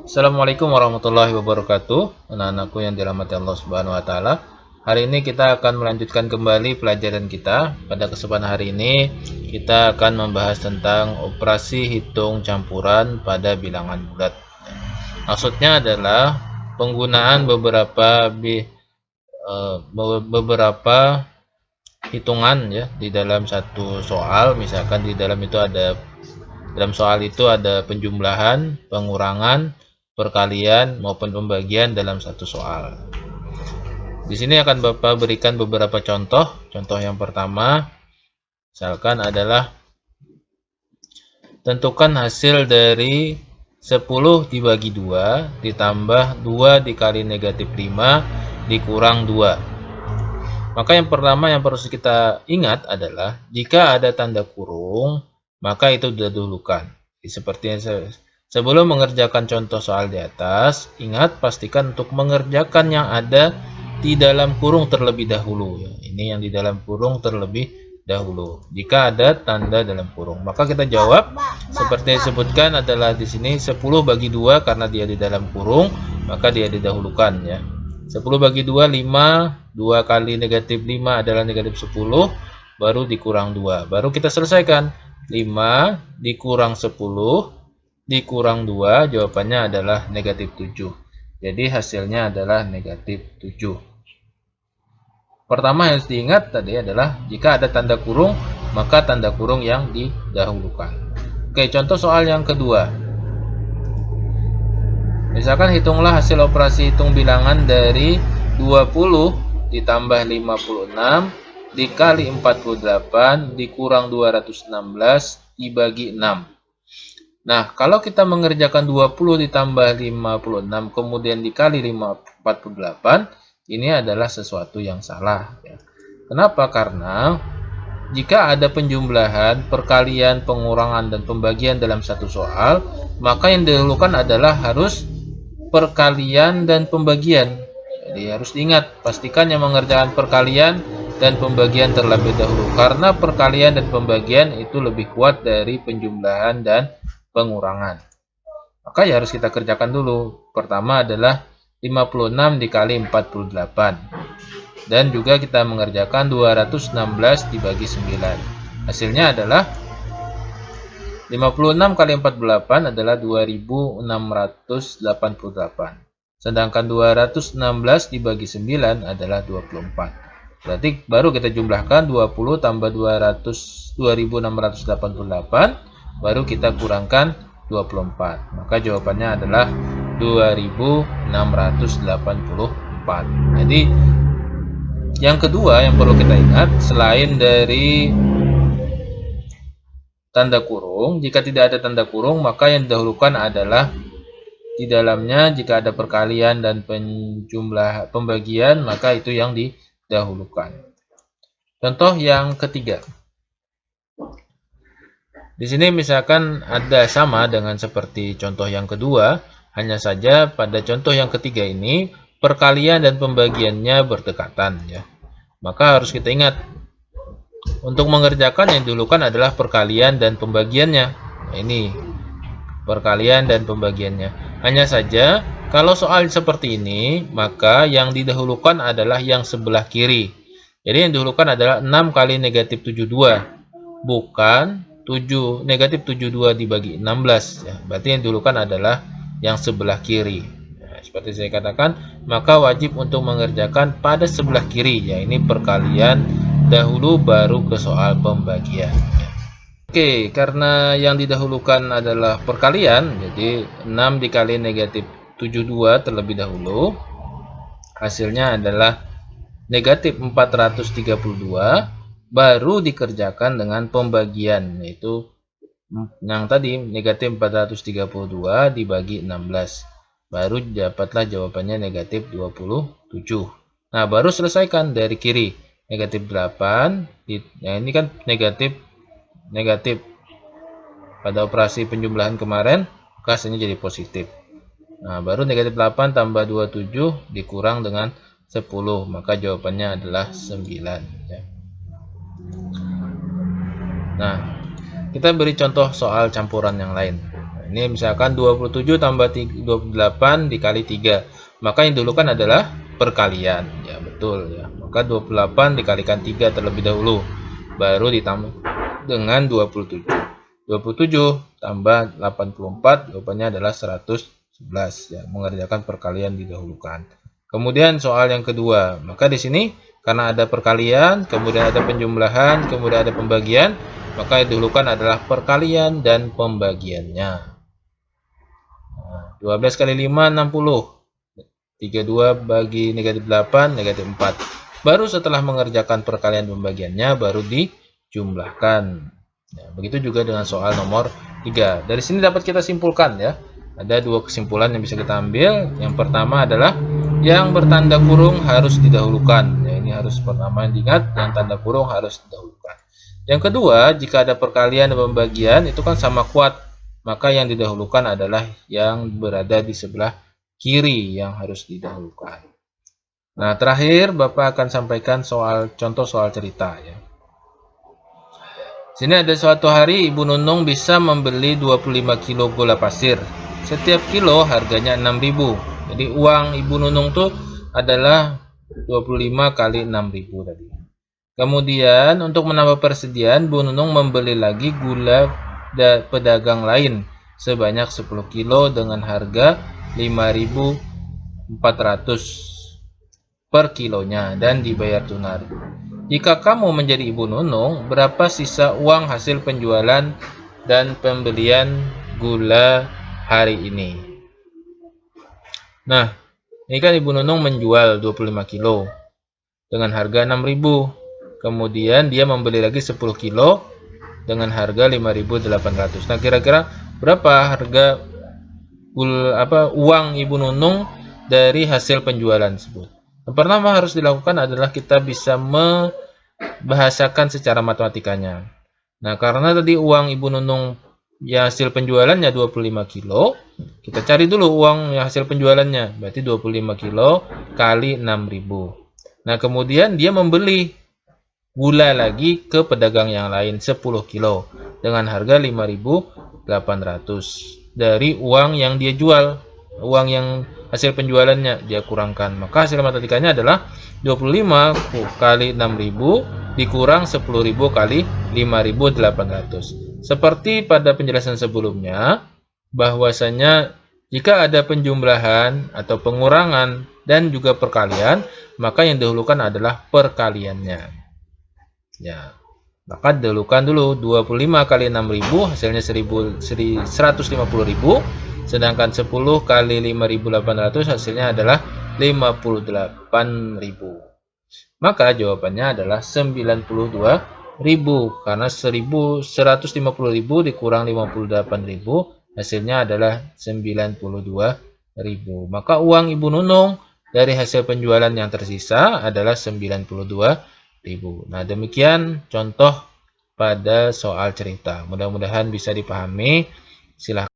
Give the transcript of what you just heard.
Assalamualaikum warahmatullahi wabarakatuh. Anak-anakku yang dirahmati Allah Subhanahu wa taala. Hari ini kita akan melanjutkan kembali pelajaran kita. Pada kesempatan hari ini kita akan membahas tentang operasi hitung campuran pada bilangan bulat. Maksudnya adalah penggunaan beberapa hitungan ya di dalam satu soal. Misalkan dalam soal itu ada penjumlahan, pengurangan, perkalian maupun pembagian dalam satu soal. Di sini akan Bapak berikan beberapa contoh. Contoh yang pertama, misalkan adalah tentukan hasil dari 10 dibagi 2 ditambah 2 dikali negatif 5 dikurang 2. Maka yang pertama yang harus kita ingat adalah jika ada tanda kurung, maka itu didahulukan. Seperti yang sebelum mengerjakan contoh soal di atas, ingat pastikan untuk mengerjakan yang ada di dalam kurung terlebih dahulu. Ini yang di dalam kurung terlebih dahulu. Jika ada tanda dalam kurung, maka kita jawab seperti yang disebutkan adalah di sini 10 bagi 2 karena dia di dalam kurung, maka dia didahulukan ya. 10 bagi 2 5, 2 kali negatif 5 adalah negatif 10, baru dikurang 2. Baru kita selesaikan. 5 dikurang 10 dikurang 2, jawabannya adalah negatif 7. Jadi hasilnya adalah negatif 7. Pertama yang harus diingat tadi adalah jika ada tanda kurung, maka tanda kurung yang didahulukan. Oke, contoh soal yang kedua. Misalkan hitunglah hasil operasi hitung bilangan dari 20 ditambah 56 dikali 48 dikurang 216 dibagi 6. Nah, kalau kita mengerjakan 20 ditambah 56 kemudian dikali 48, ini adalah sesuatu yang salah. Kenapa? Karena jika ada penjumlahan, perkalian, pengurangan, dan pembagian dalam satu soal, maka yang didahulukan adalah harus perkalian dan pembagian. Jadi harus diingat, pastikan yang mengerjakan perkalian dan pembagian terlebih dahulu. Karena perkalian dan pembagian itu lebih kuat dari penjumlahan dan pengurangan. Maka ya harus kita kerjakan dulu. Pertama adalah 56 dikali 48. Dan juga kita mengerjakan 216 dibagi 9. Hasilnya adalah 56 kali 48 adalah 2688. Sedangkan 216 dibagi 9 adalah 24. Berarti baru kita jumlahkan 20 tambah 2688, baru kita kurangkan 24. Maka jawabannya adalah 2684. Jadi yang kedua yang perlu kita ingat, selain dari tanda kurung, jika tidak ada tanda kurung, maka yang didahulukan adalah di dalamnya jika ada perkalian dan pembagian, maka itu yang didahulukan. Contoh yang ketiga. Di sini misalkan ada sama dengan seperti contoh yang kedua, hanya saja pada contoh yang ketiga ini perkalian dan pembagiannya berdekatan ya. Maka harus kita ingat untuk mengerjakan yang didahulukan adalah perkalian dan pembagiannya. Ini perkalian dan pembagiannya. Hanya saja kalau soal seperti ini, maka yang didahulukan adalah yang sebelah kiri. Jadi yang didahulukan adalah 6 kali negatif 72, bukan 7 negatif 72 dibagi 16 ya. Berarti yang didahulukan adalah yang sebelah kiri. Nah, seperti saya katakan, maka wajib untuk mengerjakan pada sebelah kiri, ya ini perkalian dahulu baru ke soal pembagian. Oke, karena yang didahulukan adalah perkalian, jadi 6 dikali negatif 72 terlebih dahulu. Hasilnya adalah negatif 432, baru dikerjakan dengan pembagian, yaitu yang tadi negatif 432 dibagi 16. Baru dapatlah jawabannya negatif 27. Nah, baru selesaikan dari kiri. Negatif 8, nah ini kan negatif pada operasi penjumlahan kemarin, hasilnya jadi positif. Nah, baru negatif 8 tambah 27 dikurang dengan 10, maka jawabannya adalah 9 ya. Nah, kita beri contoh soal campuran yang lain. Ini misalkan 27 tambah 28 dikali 3. Maka yang didahulukan adalah perkalian. Ya, betul ya. Maka 28 dikalikan 3 terlebih dahulu. Baru ditambah dengan 27. 27 tambah 84, jawabannya adalah 111 ya, mengerjakan perkalian didahulukan. Kemudian soal yang kedua, maka di sini karena ada perkalian, kemudian ada penjumlahan, kemudian ada pembagian, maka yang didahulukan adalah perkalian dan pembagiannya. 12 kali 5, 60. 32 bagi negatif 8, negatif 4. Baru setelah mengerjakan perkalian pembagiannya, baru dijumlahkan. Ya, begitu juga dengan soal nomor 3. Dari sini dapat kita simpulkan ya. Ada dua kesimpulan yang bisa kita ambil. Yang pertama adalah yang bertanda kurung harus didahulukan. Ya, ini harus pertama diingat, yang tanda kurung harus didahulukan. Yang kedua, jika ada perkalian dan pembagian itu kan sama kuat, maka yang didahulukan adalah yang berada di sebelah kiri yang harus didahulukan. Nah, terakhir Bapak akan sampaikan contoh soal cerita ya. Sini ada suatu hari Ibu Nunung bisa membeli 25 kilo gula pasir. Setiap kilo harganya 6.000. Jadi uang Ibu Nunung tuh adalah 25 kali 6.000 tadi. Kemudian untuk menambah persediaan, Bu Nunung membeli lagi gula pedagang lain sebanyak 10 kilo dengan harga 5.400 per kilonya dan dibayar tunai. Jika kamu menjadi Ibu Nunung, berapa sisa uang hasil penjualan dan pembelian gula hari ini? Nah, ini kan Ibu Nunung menjual 25 kilo dengan harga 6.000. Kemudian dia membeli lagi 10 kilo dengan harga 5.800. Nah, kira-kira berapa harga uang Ibu Nunung dari hasil penjualan tersebut? Yang pertama harus dilakukan adalah kita bisa membahasakan secara matematikanya. Nah, karena tadi uang Ibu Nunung ya hasil penjualannya 25 kilo, kita cari dulu uang yang hasil penjualannya. Berarti 25 kilo kali 6.000. Nah, kemudian dia membeli gula lagi ke pedagang yang lain 10 kilo dengan harga 5.800 dari uang yang dia jual. Uang yang hasil penjualannya dia kurangkan. Maka hasil matematikanya adalah 25 kali 6.000 dikurang 10.000 kali 5.800. Seperti pada penjelasan sebelumnya, bahwasanya jika ada penjumlahan atau pengurangan dan juga perkalian, maka yang didahulukan adalah perkaliannya. Ya, maka dahulukan dulu 25 kali 6.000 hasilnya 150.000, sedangkan 10 kali 5.800 hasilnya adalah 58.000. Maka jawabannya adalah 92.000 karena 150.000 dikurang 58.000 hasilnya adalah 92.000. Maka uang Ibu Nunung dari hasil penjualan yang tersisa adalah 92.000. Nah, demikian contoh pada soal cerita. Mudah-mudahan bisa dipahami. Silahkan.